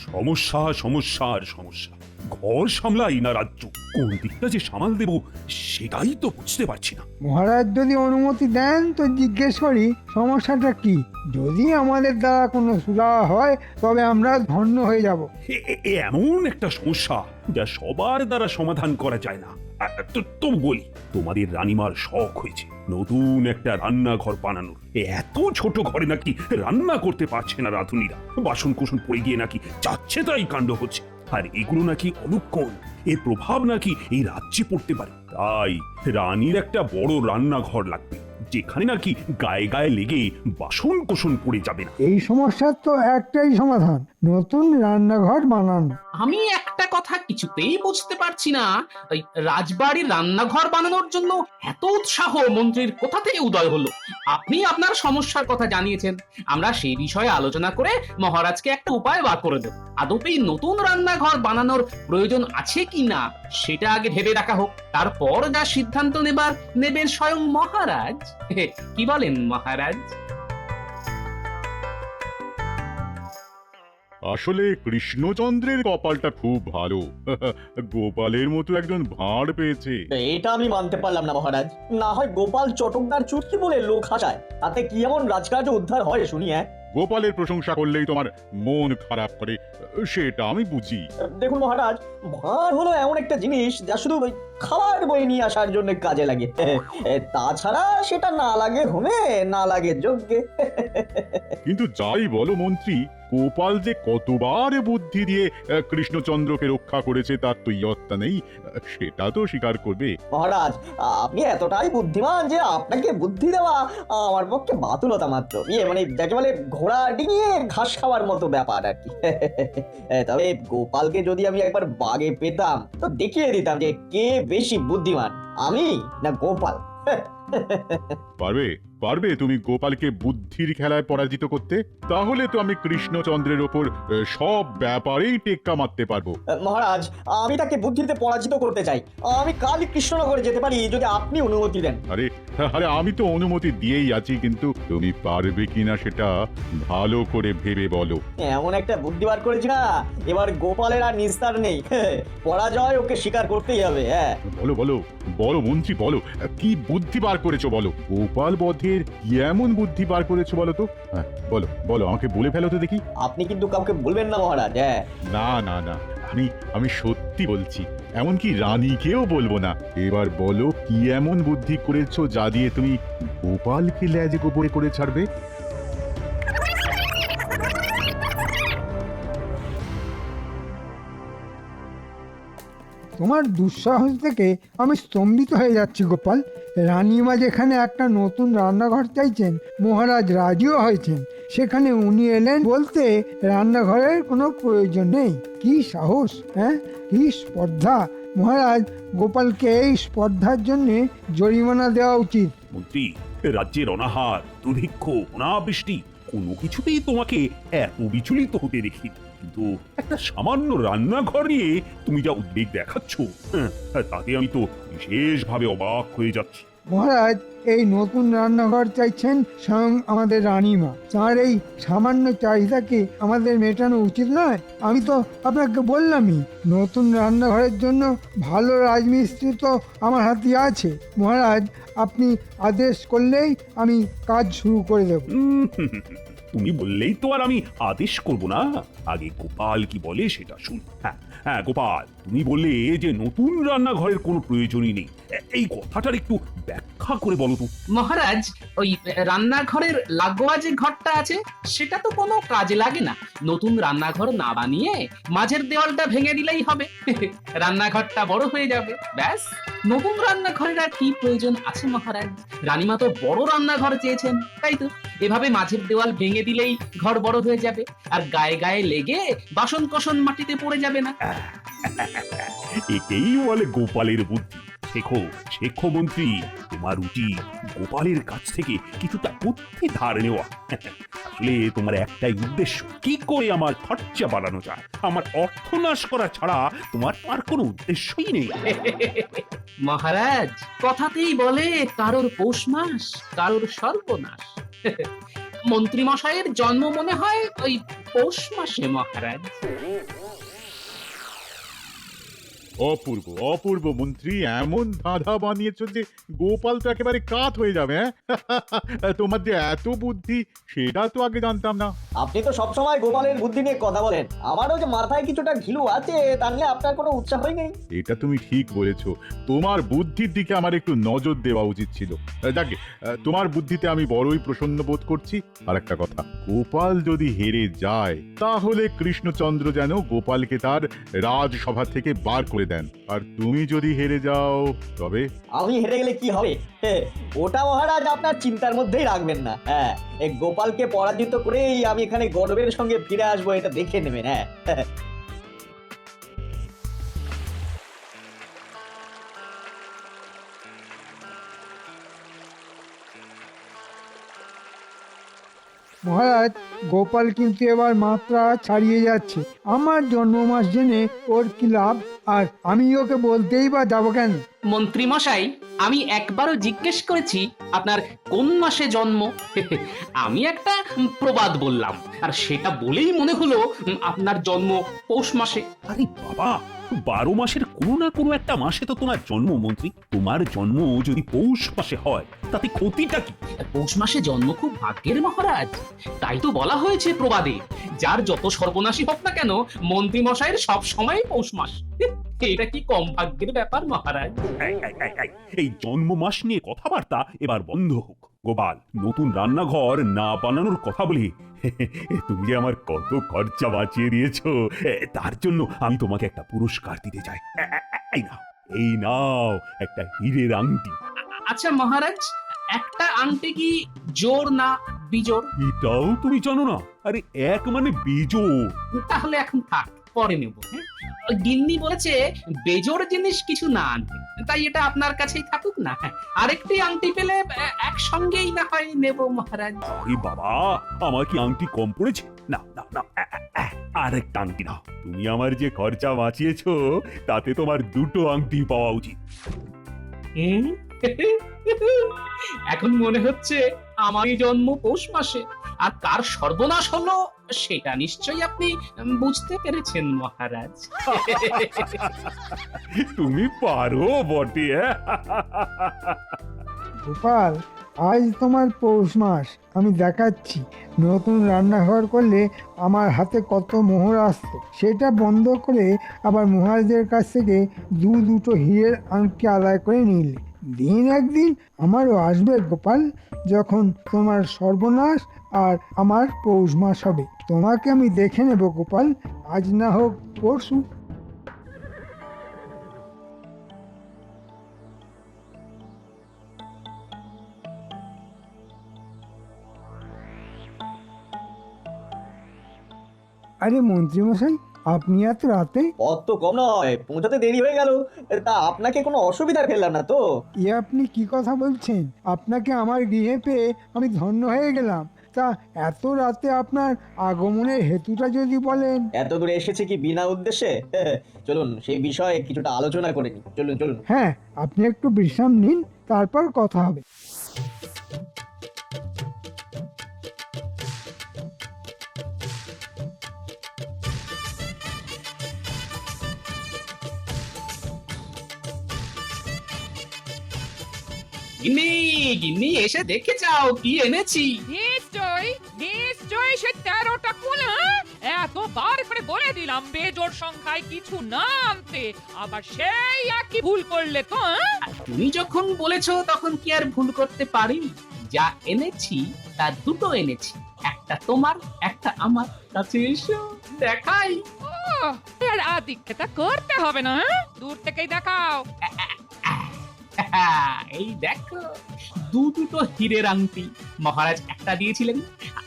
সমস্যা সমস্যা আর সমস্যা। ঘর সামলাই না রাজ্য, কোন দিকটা যে সামাল দেব সেটাই তো বুঝতে পারছি না। মহারাজ যদি অনুমতি দেন তো জিজ্ঞেস করি সমস্যাটা কি। যদি আমাদের দ্বারা কোনো সুরাহা হয় তবে আমরা ধন্য হয়ে যাব। এমন একটা সমস্যা যা সবার দ্বারা সমাধান করা যায় না। তো বলি, তোমাদের রানীমার শখ হয়েছে নতুন একটা রান্নাঘর বানানোর। এত ছোট ঘরে নাকি রান্না করতে পারছে না রাঁধুনিরা, বাসন কোসন পড়ে গিয়ে নাকি যাচ্ছে তাই কাণ্ড হচ্ছে। আর এগুলো নাকি অলক্ষণ, এর প্রভাব নাকি এই রাজ্যে পড়তে পারে। তাই রানীর একটা বড় রান্নাঘর লাগবে, যেখানে নাকি গায়ে গায়ে লেগে বাসন কোসন পড়ে যাবে না। এই সমস্যার তো একটাই সমাধান, নতুন রান্নাঘর বানানো। আমি একটা কথা কিছুতেই বুঝতে পারছি না, ওই রাজবাড়ির রান্নাঘর বানানোর জন্য এত উৎসাহ মন্ত্রীর কোথা থেকে উদয় হলো? আপনি আপনার সমস্যার কথা জানিয়েছেন, আমরা সেই বিষয়ে আলোচনা করে মহারাজকে একটা উপায় বার করে দেব। আদপেই নতুন রান্নাঘর বানানোর প্রয়োজন আছে কি না সেটা আগে ভেবে দেখা হোক, তারপর যা সিদ্ধান্ত নেবেন স্বয়ং মহারাজ। কি বলেন মহারাজ? আসলে কৃষ্ণচন্দ্রের কপালটা খুব ভালো। গোপালের মতো একজন ভাঁড় পেয়েছে। এটা আমি মানতে পারলাম না মহারাজ। না হয় গোপাল চটকদার চুটকি বলে লোক হাসায়, তাতে কি এমন রাজকার্য উদ্ধার হয় শুনি? গোপালের প্রশংসা করলেই তোমার মন খারাপ করে, সেটা আমি বুঝি। দেখুন মহারাজ, ভাঁড় হলো এমন একটা জিনিস যা শুধু ওই খাবার বয়ে নিয়ে আসার জন্য কাজে লাগে। তাছাড়া সেটা না লাগে হোমে, না লাগে যজ্ঞে। কিন্তু যাই বলো মন্ত্রী, গোপাল যে কতবার বুদ্ধি দিয়ে কৃষ্ণচন্দ্রকে রক্ষা করেছে তার তো ইয়ত্তা নেই, সেটা তো স্বীকার করবে। মহারাজ, আপনি এতটাই বুদ্ধিমান যে আপনাকে বুদ্ধি দেওয়া আমার পক্ষে বাতুলতা মাত্র। মানে যাকে বলে ঘোড়া ডিঙিয়ে ঘাস খাওয়ার মতো ব্যাপার আর কি। তবে গোপালকে যদি আমি একবার বাগে পেতাম তো দেখিয়ে দিতাম যে কে বেশি বুদ্ধিমান, আমি না গোপাল। পারবে পারবে তুমি গোপালকে বুদ্ধির খেলায় পরাজিত করতে? তাহলে তো আমি কৃষ্ণচন্দ্রের ওপর সব ব্যাপারেই টেক্কা মারতে পারবো। মহারাজ, আমি তাকে বুদ্ধিতে পরাজিত করতে চাই। আমি কালই কৃষ্ণনগরে যেতে পারি যদি আপনি অনুমতি দেন। আরে আরে আমি তো অনুমতি দিয়েই আছি, কিন্তু তুমি পারবে কিনা সেটা ভালো করে ভেবে বলো। এমন একটা বুদ্ধি বার করেছি না, এবার গোপালের আর নিস্তার নেই। পরাজয় ওকে স্বীকার করতেই হবে। বলো বলো বলো মন্ত্রী, বলো কি বুদ্ধি বার করেছো বলো। গোপাল বধের কি এমন বুদ্ধি বার করেছো বলো তো? হ্যাঁ বলো বলো, আমাকে বলে ফেলো তো দেখি। আপনি কিন্তু কাউকে বলবেন না মহারাজ। না না না, আমি সত্যি বলছি, এমনকি রানীকেও বলবো না। এবার বলো কি এমন বুদ্ধি করেছো যা দিয়ে তুমি গোপালকে লেজে গোবরে করে ছাড়বে? তোমার দুঃসাহস থেকে আমি স্তম্ভিত হয়ে যাচ্ছি গোপাল। রানীমা যেখানে একটা নতুন রান্নাঘর চাইছেন, মহারাজ রাজিও হয়েছেন, সেখানে উনি এলেন বলতে রান্নাঘরের কোনো প্রয়োজন নেই। কি সাহস, হ্যাঁ, কি স্পর্ধা! মহারাজ, গোপালকে এই স্পর্ধার জন্য জরিমানা দেওয়া উচিত। মন্ত্রী, রাজ্যের অনাহার, দুর্ভিক্ষ, অনাবৃষ্টি কোনো কিছুতেই তোমাকে এত বিচলিত হতে দেখি, কিন্তু একটা সামান্য রান্নাঘর নিয়ে তুমি যা উদ্বেগ দেখাচ্ছ, তাতে আমি তো বিশেষভাবে অবাক হয়ে যাচ্ছি। মহারাজ, এই নতুন রান্নাঘর চাইছেন স্বয়ং আমাদের রানীমা। তার এই সামান্য চাহিদাকে আমাদের মেটানো উচিত নয়? আমি তো আপনাকে বললামই, নতুন রান্নাঘরের জন্য ভালো রাজমিস্ত্রি তো আমার হাতে আছে। মহারাজ, আপনি আদেশ করলেই আমি কাজ শুরু করে দেব। তুমি বললেই তো আর আমি আদেশ করব না, আগে গোপাল কি বলে সেটা শুন। হ্যাঁ হ্যাঁ গোপাল, তুমি বললে যে নতুন রান্নাঘরের কোনো প্রয়োজনই নেই, এই কথাটার একটু ব্যাখ্যা করে বলো তো। মহারাজ, ওই রান্নাঘরের লাগোয়া যে ঘরটা আছে সেটা তো কোনো কাজে লাগে না। নতুন রান্নাঘর না বানিয়ে মাঝের দেওয়ালটা ভেঙে দিলেই হবে। রান্নাঘরটা বড় হয়ে যাবে, ব্যাস। নতুন রান্নাঘরের আর কি প্রয়োজন আছে মহারাজ? রানীমা তো বড় রান্নাঘর চেয়েছেন, তাই তো এভাবে মাঝের দেওয়াল ভেঙে দিলেই ঘর বড় হয়ে যাবে, আর গায়ে গায়ে লেগে বাসন কোসন মাটিতে পড়ে যাবে না। একেই বলে গোপালের বুদ্ধি। শেখো শেখো মন্ত্রী, তোমার উচিত গোপালের কাছ থেকে কিছুটা বুদ্ধি ধার নেওয়া। আসলে তোমার একটাই উদ্দেশ্য, কি করে আমার খরচা বাড়ানো যায়। আমার অর্থ নাশ করা ছাড়া তোমার আর কোনো উদ্দেশ্যই নেই। মহারাজ, কথাতেই বলে কারোর পৌষ মাস কারোর সর্বনাশ। মন্ত্রী মশাইয়ের জন্ম মনে হয় ওই পৌষ মাসে মহারাজ। অপূর্ব অপূর্ব মন্ত্রী, এমন ধাঁধা বানিয়েছ যে গোপাল তো একেবারে কাত হয়ে যাবে। তোমার যে এত বুদ্ধি সেটা তো আগে জানতাম না। আপনি তো সবসময় গোপালের বুদ্ধি নিয়ে কথা বলেন, আমারও যে মাথায় কিছুটা ঘিলু আছে তা নিয়ে আপনার কোনো উৎসাহই নেই। এটা তুমি ঠিক বলেছো, তোমার বুদ্ধির দিকে আমার একটু নজর দেওয়া উচিত ছিল। যাকে তোমার বুদ্ধিতে আমি বড়ই প্রসন্ন বোধ করছি। আর একটা কথা, গোপাল যদি হেরে যায় তাহলে কৃষ্ণচন্দ্র যেন গোপালকে তার রাজসভা থেকে বার করে দেন। আর তুমি যদি হেরে যাও তবে আমি হেরে গেলে কি হবে? ওটা মহারাজ আপনার চিন্তার মধ্যেই রাখবেন না। হ্যাঁ, এই গোপালকে পরাজিত করেই আমি এখানে গর্বের সঙ্গে ফিরে আসবো, এটা দেখে নেবেন। হ্যাঁ মহারাজ, গোপাল কিন্তু এবার মাত্রা ছাড়িয়ে যাচ্ছে। আমার জন্ম মাস জেনে ওর কি লাভ? আর আমি ওকে বলতেই বা যাবো কেন? মন্ত্রী মশাই, আমি একবারও জিজ্ঞেস করেছি আপনার কোন মাসে জন্ম। আমি একটা প্রবাদ বললাম, আর সেটা বলেই মনে হলো আপনার জন্ম পৌষ মাসে। আরে বাবা, 12 মাসের কোনো না কোনো একটা মাসে তো তোমার জন্ম মন্ত্রী। তোমার জন্ম যদি পৌষ মাসে হয় তাতে ক্ষতিটা কি? পৌষ মাসে জন্ম খুব ভাগ্যের মহারাজ, তাই তো বলা হয়েছে প্রবাদে, যার যত সর্বনাশী হোক না কেন মন্ত্রী মশাইয়ের সব সময় পৌষ মাস। এটা কি কম ভাগ্যের ব্যাপার মহারাজ? এই জন্ম মাস নিয়ে কথাবার্তা এবার বন্ধ হোক। গোপাল, নতুন রান্নাঘর না বানানোর কথা বলে তুমি যে আমার কত খরচা বাঁচিয়ে দিয়েছো, তার জন্য আমি তোমাকে একটা পুরস্কার দিতে চাই। এই নাও একটা হীরের আংটি। আচ্ছা মহারাজ, একটা আংটি কি জোর না বিজোড়? এটাও তুমি জানো না? আরে এক মানে বিজোড়। তাহলে এখন থাক, পরে নেব। ওই গিন্নি বলেছে বেজোড় জিনিস কিছু না আনতে, তাই এটা আপনার কাছেই থাকুক না। আরেকটি আংটি পেলে একসঙ্গেই না হয় নেব মহারাজ। আরে বাবা, আমার কি আংটি কম পড়েছে? না না না, আরেকটা আংটি নাও। তুমি আমার যে খরচা বাঁচিয়েছো তাতে তোমার দুটো আংটি পাওয়া উচিত। এখন মনে হচ্ছে আমারই জন্ম পৌষ মাসে, আর কার সর্বনাশ হলো সেটা নিশ্চয়ই আপনি বুঝতে পেরেছেন মহারাজ। তুমি পারো বটে। গোপাল, আজ তোমার পৌষ মাস। আমি দেখাচ্ছি, নতুন রান্নাঘর করলে আমার হাতে কত মোহর আসতো। সেটা বন্ধ করে আবার মহারাজের কাছ থেকে দুটো হীরের আংটি আদায় করে নিলে। দিন একদিন আমারও আসবে গোপাল, যখন তোমার সর্বনাশ আর আমার পৌষ মাস হবে। তোমাকে আমি দেখে নেব গোপাল, আজ না হোক পরশু। আরে মন্ত্রীমশাই, আপনি এত রাতে? অত কম নয়, পৌঁছাতে দেরি হয়ে গেল। তা আপনাকে কোনো অসুবিধা ফেললাম না তো? আপনি কি কথা বলছেন? আপনাকে আমার গৃহে পেয়ে আমি ধন্য হয়ে গেলাম। তা এত রাতে আপনার আগমনের হেতুটা যদি বলেন। এত দূরে এসেছে কি বিনা উদ্দেশ্যে? চলুন সেই বিষয়ে কিছুটা আলোচনা করে নিই। চলুন চলুন। হ্যাঁ, আপনি একটু বিশ্রাম নিন, তারপর কথা হবে। গিন্নি, গিন্নি এসে দেখে যাও কি এনেছি। নিশ্চয়ই নিশ্চয়ই সে 13টা কোন। এতবার করে বলে দিলাম বেজোড় সংখ্যায় কিছু না আনতে, আবার সেই একই ভুল করলে তো। তুমি যখন বলেছো তখন কি আর ভুল করতে পারি? যা এনেছি তা দুটো এনেছি, একটা তোমার একটা আমার। কাছে এসো দেখাই। আর আদিক্ষেতা করতে হবে না, দূর থেকেই দেখাও। এই দেখো, দুটো হীরের আংটি। মহারাজ একটা দিয়েছিলেন,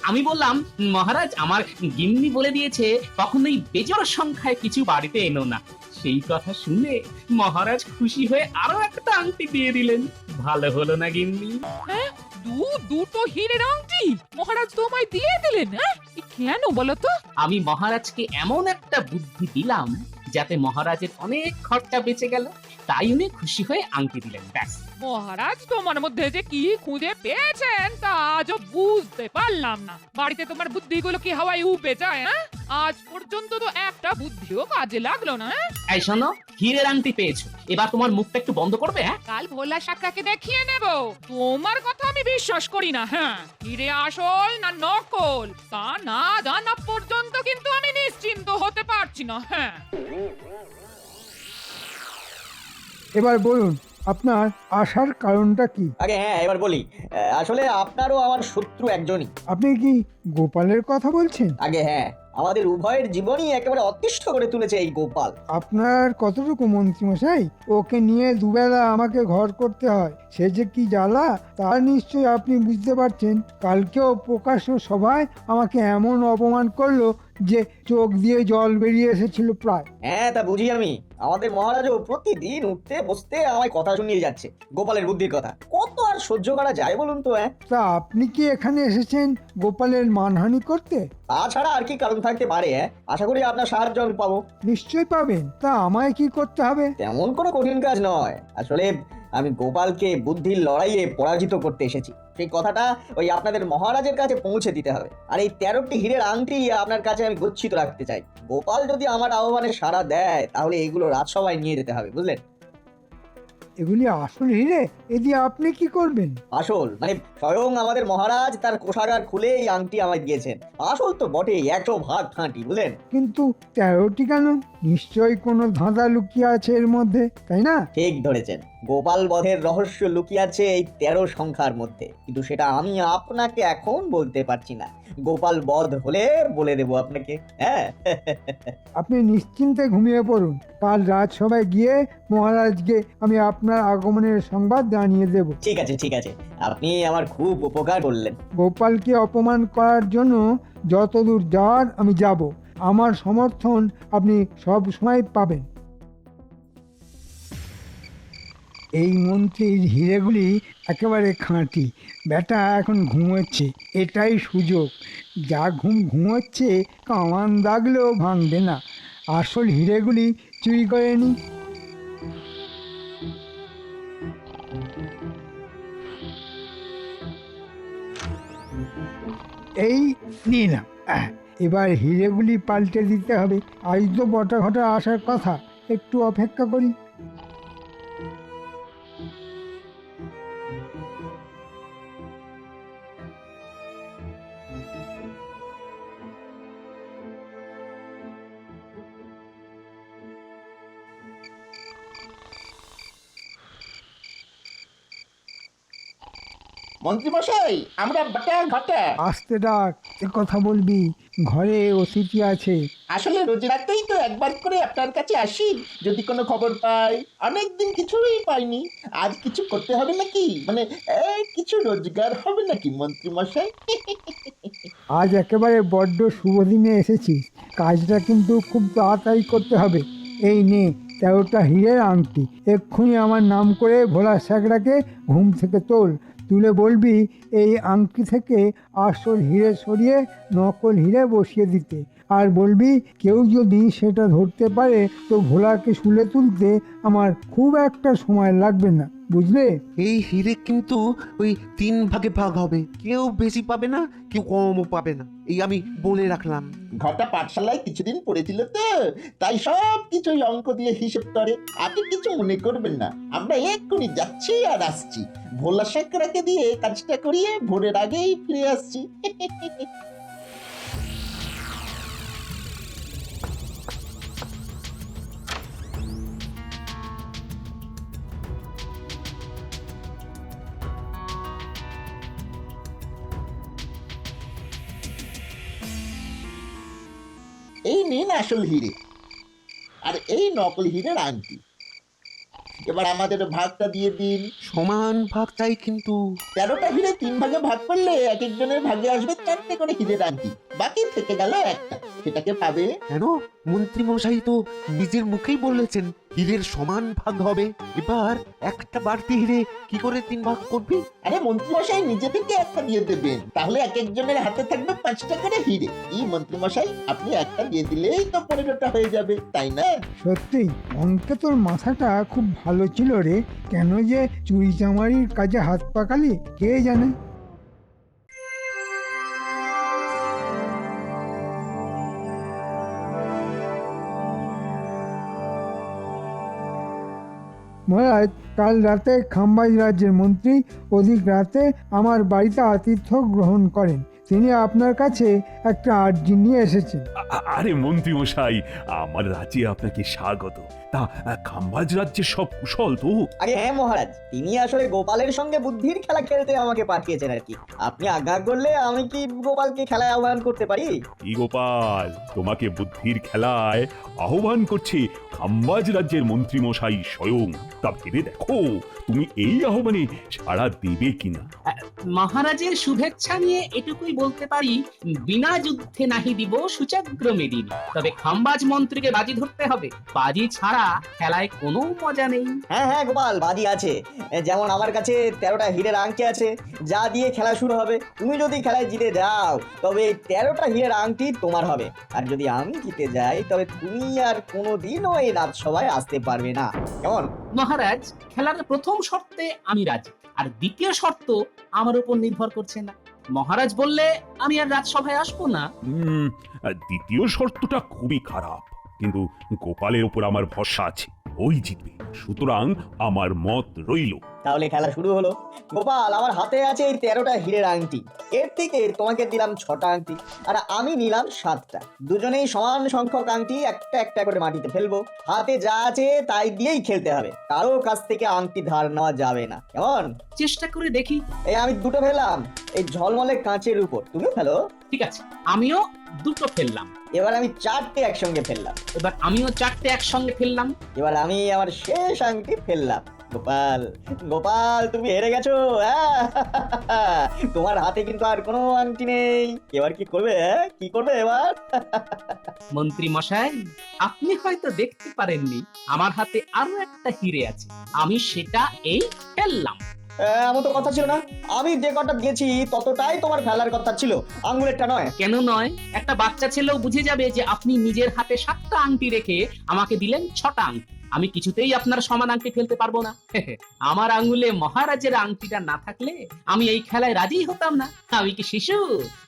আমি বললাম মহারাজ আমার গিন্নি বলে দিয়েছে কখনোই বেজোড় সংখ্যায় কিছু বাড়িতে এনো না। সেই কথা শুনে মহারাজ খুশি হয়ে আরো একটা আংটি দিয়ে দিলেন। ভালো হলো না গিন্নি? দুটো হীরের আংটি মহারাজ তোমায় দিয়ে দিলেন? কেন বলো তো? আমি মহারাজকে এমন একটা বুদ্ধি দিলাম যাতে মহারাজের অনেক খরচা বেঁচে গেল, তাই উনি খুশি হয়ে আংটি দিলেন। ব্যাস। মহারাজ তোমার মধ্যে যে কি খুঁজে পেয়েছেন তা আজও বুঝতে পারলাম না। বাড়িতে তোমার বুদ্ধিগুলো কি হাওয়ায় উবে যায়? হ্যাঁ, আজ পর্যন্ত তো একটা বুদ্ধিও কাজে লাগলো না। হ্যাঁ? এই শোনো, হীরের আংটি পেয়েছো, এবার তোমার মুখটা একটু বন্ধ করবে? হ্যাঁ, কাল ভোলা শাখাকে দেখিয়ে নেব। তোমার কথা আমি বিশ্বাস করি না। হ্যাঁ, হিরে আসল না নকল তা না জানা পর্যন্ত কিন্তু আমি নিশ্চিন্ত হতে পারছি না। হ্যাঁ, এবার বলুন আপনার আসার কারণটা কি? আগে হ্যাঁ এবার বলি, আসলে আপনারও আমার শত্রু একজনই। আপনি কি গোপালের কথা বলছেন? আগে হ্যাঁ, আমাদের উভয়ের জীবনই একেবারে অতিষ্ঠ করে তুলেছে এই গোপাল। আপনার কতটুকু মন্ত্রীমশাই, ওকে নিয়ে দুবেলা আমাকে ঘর করতে হয়, সে যে কি জ্বালা তা নিশ্চয়ই আপনি বুঝতে পারছেন। কালকেও প্রকাশ্য সভায় আমাকে এমন অপমান করলো যে চোখ দিয়ে জল বেরিয়ে এসেছিল প্রায়। হ্যাঁ তা বুঝি আমি, আমাদের মহারাজও প্রতিদিন উঠতে বসতে আমায় কথা শুনিয়ে যাচ্ছে গোপালের বুদ্ধির কথা। কত আর সহ্য করা যায় বলুন তো? হ্যাঁ, তা আপনি কি এখানে এসেছেন গোপালের মানহানি করতে? তাছাড়া আর কি কারণ থাকতে পারে? হ্যাঁ, আশা করি আপনার সাহায্য আমি পাবো। নিশ্চয়ই পাবেন। তা আমায় কি করতে হবে? তেমন কোনো কঠিন কাজ নয়, আসলে আমি গোপালকে বুদ্ধির লড়াইয়ে পরাজিত করতে এসেছি। সেই কথাটা ওই আপনাদের মহারাজের কাছে পৌঁছে দিতে হবে। আর এই 13টি হীরের আংটি আপনার কাছে আমি গচ্ছিত রাখতে চাই। গোপাল যদি আমার আহ্বানে সাড়া দেয় তাহলে এগুলো রাজসভায় নিয়ে যেতে হবে, বুঝলেন? এগুলি আসল হিরে? এ দিয়ে আপনি কি করবেন? আসল মানে স্বয়ং আমাদের মহারাজ তার কোষাগার খুলে এই আংটি আমায় দিয়েছেন। আসল তো বটেই, 100% খাঁটি, বুঝলেন? কিন্তু 13টি কেন? নিশ্চয়ই কোনো ধাঁধা লুকিয়ে আছে এর মধ্যে, তাই না? ঠিক ধরেছেন, গোপাল বধের রহস্য লুকিয়ে আছে এই 13 সংখ্যার মধ্যে, কিন্তু সেটা আমি আপনাকে এখন বলতে পারছি না। গোপাল বধ হলে বলে দেবো আপনাকে। হ্যাঁ আপনি নিশ্চিন্তে ঘুমিয়ে পড়ুন। কাল রাজসভায় গিয়ে মহারাজকে আমি আপনার আগমনের সংবাদ জানিয়ে দেব। ঠিক আছে ঠিক আছে, আপনি আমার খুব উপকার করলেন। গোপালকে অপমান করার জন্য যতদূর যাওয়ার আমি যাব। আমার সমর্থন আপনি সব সময় পাবেন। এই মন্ত্রীর হিরেগুলি একেবারে খাঁটি। বেটা এখন ঘুমোচ্ছে, এটাই সুযোগ। যা ঘুমোচ্ছে কামান দাগলেও ভাঙবে না। আসল হিরেগুলি চুরি করে নি। এই নিলাম। এবার হিরেগুলি পাল্টে দিতে হবে। আজ তো বটা ঘটা আসার কথা, একটু অপেক্ষা করি। মন্ত্রীমশাই, আমরা বটা ঘটা। আসতে ডাক, এ কথা বলবি, ঘরে অতিথি আছে। আসলে রোজ রাতেই তো একবার করে আপনার কাছে আসি, যদি কোনো খবর পাই। অনেকদিন কিছুই পাইনি, আজ কিছু করতে হবে নাকি? মানে কিছু রোজগার হবে নাকি মন্ত্রীমশাই? আজ একেবারে বড্ড শুভ দিনে এসেছিস, কাজটা কিন্তু খুব তাড়াতাড়ি করতে হবে। এই নে 13টা হীরের আংটি, এক্ষুনি আমার নাম করে ভোলা স্যাকরাকে ঘুম থেকে তুলে বলবি এই আংটি থেকে আসল হিরে সরিয়ে নকল হিরে বসিয়ে দিতে। আর বলবি কেউ যদি সেটা ধরতে পারে তো ভোলাকে শুলে তুলতে আমার খুব একটা সময় লাগবে না, বুঝলে? এই হিরে কিন্তু ওই 3 ভাগে ভাগ হবে, কেউ বেশি পাবে না, কেউ কমও পাবে না, এই আমি বলে রাখলাম। ঘটা পাঠশালায় কিছুদিন পড়েছিল তো, তাই সব কিছুই অঙ্ক দিয়ে হিসেব করে। আপনি কিছু মনে করবেন না, আমরা এক্ষুনি যাচ্ছি আর আসছি। ভোলা শেখরাকে দিয়ে কাজটা করিয়ে ভোরের আগেই ফিরে আসছি। এই নিন আসল হিরে, আর এই নকল হিরের আংটি। এবার আমাদের ভাগটা দিয়ে দিন। সমান ভাগ চাই কিন্তু। 13টা হিরে 3 ভাগে ভাগ করলে এক একজনের ভাগে আসবে 4টে করে হিরের আংটি, বাকি থেকে গেল একটা। সেটাকে পাবে। কেন? মন্ত্রী মশাই তো নিজের মুখেই বলেছেন হীরের সমান ভাগ হবে। এবার একটা বাড়তি হিরে কি করে 3 ভাগ করবি? আরে মন্ত্রীমশাই নিজে থেকে একটা দিয়ে দেবেন, তাহলে এক একজনের হাতে থাকবে 5টা করে হিরে। কি মন্ত্রীমশাই, আপনি একটা দিয়ে দিলেই তো 15টা হয়ে যাবে, তাই না? সত্যি অঙ্কে তোর মাথাটা খুব ভালো ছিল রে। কেন যে চুরি চামারির কাজে হাত পাকালি কে জানে। মহারাজ, কাল রাতে খাম্বাজ রাজ্যের মন্ত্রী অধিক রাতে আমার বাড়িতে আতিথ্য গ্রহণ করেন। তিনি আপনার কাছে একটা আর্জি নিয়ে এসেছেন। আরে মন্ত্রী মশাই, আমার রাজ্যে আপনাকে স্বাগত। তা খাম্বাজ রাজ্যের সব কুশল তো? আরে হ্যাঁ মহারাজ, তিনি আসলে গোপালের সঙ্গে বুদ্ধির খেলা খেলতে আমাকে পাঠিয়েছেন আর কি। আপনি আজ্ঞা করলে আমি কি গোপালকে খেলায় আহ্বান করতে পারি? কি গোপাল, তোমাকে বুদ্ধির খেলায় আহ্বান করছে খাম্বাজ রাজ্যের মন্ত্রী মশাই স্বয়ং। তা ভেবে দেখো তুমি এই আহ্বানে সাড়া দেবে কিনা। মহারাজের শুভেচ্ছা নিয়ে এটুকুই বলতে পারি, বিনা যুদ্ধে নাহি দিব সূচাগ্র মেদিনী। তবে খাম্বাজ মন্ত্রীকে বাজি ধরতে হবে, বাজি ছাড়া খেলায় কোনো মজা নেই। হ্যাঁ হ্যাঁ গোপাল, বাজি আছে। যেমন আমার কাছে 13টা হীরের আংটি আছে, যা দিয়ে খেলা শুরু হবে। তুমি যদি খেলায় জিতে যাও তবে 13টা হীরের আংটি তোমার হবে, আর যদি আমি জিতে যাই তবে তুমি আর কোনোদিনও এই রাজসভায় আসতে পারবে না। কেমন? মহারাজ, খেলার প্রথম শর্তে আমি রাজি, আর দ্বিতীয় শর্ত আমার উপর নির্ভর করছে না। মহারাজ বললে আমি আর রাজসভায় আসবো না। দ্বিতীয় শর্তটা খুবই খারাপ, কিন্তু গোপালের উপর আমার ভরসা আছে, ওই জিতবে। সুতরাং আমার মত রইল। তাহলে খেলা শুরু হলো। গোপাল, আমার হাতে আছে এই 13টা হীরের আংটি। এর থেকে তোমাকে দিলাম 6টা আংটি, আর আমি নিলাম 7টা। দুজনেই সমান সংখ্যক আংটি একটা একটা করে মাটিতে ফেলবো। হাতে যা আছে তাই দিয়েই খেলতে হবে, কারো কাছ থেকে আংটি ধার নেওয়া যাবে না। কেমন? চেষ্টা করে দেখি। এই আমি 2টো ফেললাম এই ঝলমলে কাঁচের উপর, তুমিও ফেলো। ঠিক আছে, আমিও 2টো ফেললাম। এবার আমি 4টে একসঙ্গে ফেললাম। এবার আমিও 4টে একসঙ্গে ফেললাম। এবার আমি আমার শেষ আংটি ফেললাম। গোপাল, গোপাল, তুমি হেরে গেছো। তোমার হাতে কিন্তু আর কোনো আংটি নেই। এবার কি করবে? কি করবে এবার? মন্ত্রী মশাই, আপনি হয়তো দেখতে পারেননি, আমার হাতে আরো একটা হিরে আছে, আমি সেটা এই ফেললাম। এমন তো কথা ছিল না। আমি যে কটা দিয়েছি ততটাই তোমার ফেলার কথা ছিল, আঙ্গুলেরটা নয়। কেন নয়? একটা বাচ্চা ছেলেও বুঝে যাবে যে আপনি নিজের হাতে 7টা আংটি রেখে আমাকে দিলেন 6টা আংটি। আমি কিছুতেই আপনার সমান আংটি ফেলতে পারবো না। আমার আঙ্গুলে মহারাজের আংটিটা না থাকলে আমি এই খেলায় রাজি হতাম না। আমি কি শিশু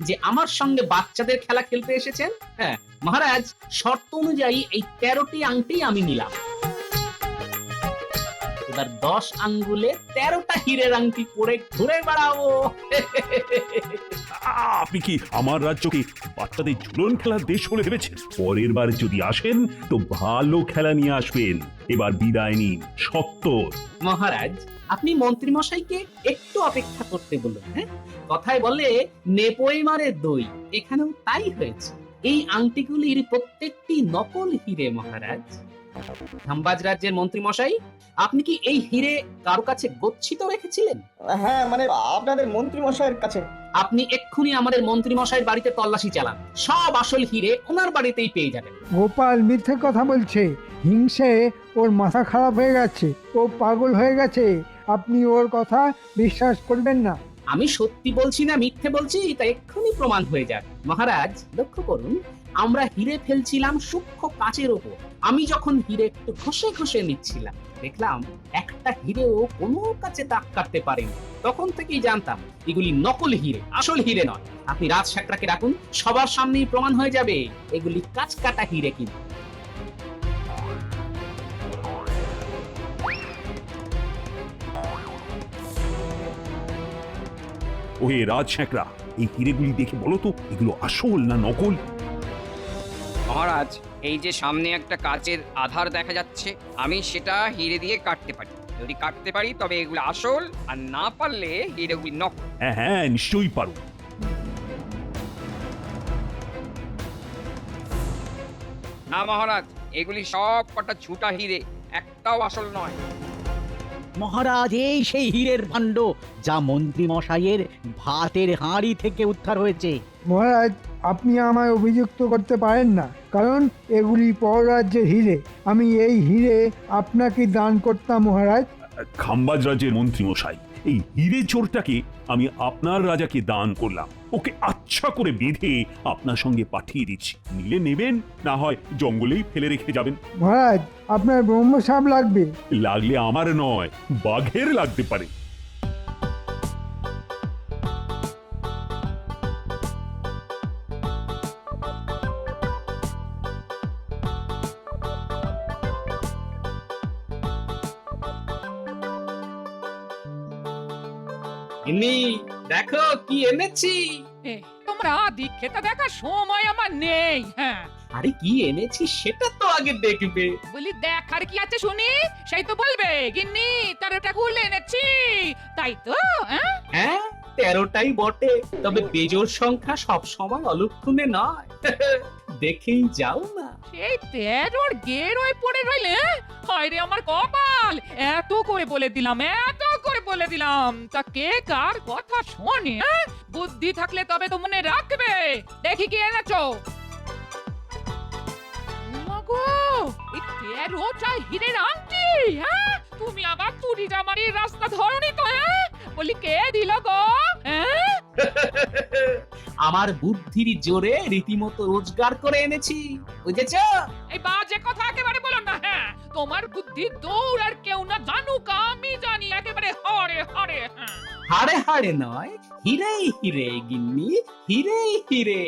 যে আমার সঙ্গে বাচ্চাদের খেলা খেলতে এসেছেন? হ্যাঁ মহারাজ, শর্ত অনুযায়ী এই 13টি আংটি আমি নিলাম। এবার 10 আঙ্গুলে 13টা হীরের আংটি পরে ঘুরে বেড়াবো। আপনি কি আমার রাজ্যকে বাচ্চাদের ঝুলন খেলার দেশ বলে ভেবেছেন? পরের বার যদি আসেন তো ভালো খেলা নিয়ে আসবেন। এবার বিদায় নিন সত্তর। মহারাজ, আপনি মন্ত্রী মশাইকে একটু অপেক্ষা করতে বলুন। হ্যাঁ, কথায় বলে নেপোই মারে দই, এখানেও তাই হয়েছে। এই আংটিগুলির প্রত্যেকটি নকল হিরে মহারাজ। খাম্বাজ রাজ্যের মন্ত্রী মশাই, আপনি কি এই হিরে কারো কাছে গচ্ছিত রেখেছিলেন? হ্যাঁ, মানে আপনাদের মন্ত্রী মশাইয়ের কাছে। আপনি এক্ষুনি আমাদের মন্ত্রী মশাইয়ের বাড়িতে তল্লাশি চালান, সব আসল হিরে ওনার বাড়িতেই পেয়ে যাবেন। গোপাল মিথ্যে কথা বলছে। হিংসে ওর মাথা খারাপ হয়ে গেছে, ও পাগল হয়ে গেছে। আপনি ওর কথা বিশ্বাস করবেন না। আমি সত্যি বলছি না মিথ্যে বলছি তা এক্ষুনি প্রমাণ হয়ে যাবে। মহারাজ লক্ষ্য করুন, আমরা হিরে ফেলছিলাম সূক্ষ্ম কাচের ওপর। আমি যখন হিরে একটু ঘষে ঘষে নিচ্ছিলাম, দেখলাম একটা হিরেও কোনো কাছে দাগ কাটতে পারেনি। তখন থেকেই জানতাম এগুলি নকল হিরে, আসল হিরে নয়। আপনি রাজ সাকরাকে রাখুন, সবার সামনেই প্রমাণ হয়ে যাবে এগুলি কাঁচ কাটা হিরে কিন্তু। ওহে রাজ শেখরা, এই হিরেগুলি দেখে বলো তো এগুলো আসল না নকল? মহারাজ, এই যে সামনে একটা কাচের আধার দেখা যাচ্ছে, আমি সেটা হিরে দিয়ে কাটতে পারি। যদি কাটতে পারি তবে এগুলো আসল, আর না পারলে হিরেগুলি নকল। হ্যাঁ হ্যাঁ, নিশ্চয়ই পারো। না মহারাজ, এগুলি সব কটা ঝুটা হিরে, একটাও আসল নয়। মহারাজ, এই সেই হীরের ভাণ্ড যা মন্ত্রী মশাইয়ের ভাতের হাঁড়ি থেকে উদ্ধার হয়েছে। মহারাজ, আপনি আমায় অভিযুক্ত করতে পারেন না, কারণ এগুলি পররাজ্যের হিরে। আমি এই হিরে আপনাকে দান করতাম মহারাজ। খাম্বাজ রাজ্যের মন্ত্রী মশাই, এই হিরে চোরটাকে আমি আপনার রাজাকে দান করলাম। ওকে আচ্ছা করে বেঁধে আপনার সঙ্গে পাঠিয়ে দিচ্ছি। নিলে নেবেন, না হয় জঙ্গলেই ফেলে রেখে যাবেন। মহারাজ, আপনার ব্রহ্মসাপ লাগবে? লাগলে আমার নয়, বাঘের লাগতে পারে। গিন্নি দেখো কি এনেছি। এ, তোমরা দীক্ষেতা দেখার সময় আমার নেই। হ্যাঁ, আরে কি এনেছি সেটা তো আগে দেখবে। বলি দেখার কি আছে শুনি, সেই তো বলবে। গিন্নি 13টা কুল এনেছি, তাই তো? হ্যাঁ, হ্যাঁ 13টাই বটে, তবে বেজোর সংখ্যা সব সময় অলক্ষণে নয়। দেখেই যাও না। সেই 13র গেরোয় পড়ে রইলে। হায় রে আমার কপাল, এত করে বলে দিলাম, এত করে বলে দিলাম, তা কে কার কথা শোনে? হ্যাঁ? বুদ্ধি থাকলে তবে তো মনে রাখবে। দেখি কি এনেছো। মাগো, এই 13টা হীরের আংটি। হ্যাঁ, তুমি আবার চুরি জামারির রাস্তা ধরনি তো? হ্যাঁ, বলি কে দিল গো? হ্যাঁ, আমার বুদ্ধির জোরে রীতিমতো রোজগার করে এনেছি, বুঝেছ? এই বাজে কথা একেবারে বলো না। হ্যাঁ, তোমার বুদ্ধি দৌড় আর কেউ না জানুক, আমি জানি একেবারে হরে হরে। হ্যাঁ, হাড়ে হাড়ে নয়, হিরে হিরে গিন্নি, হিরে হিরে।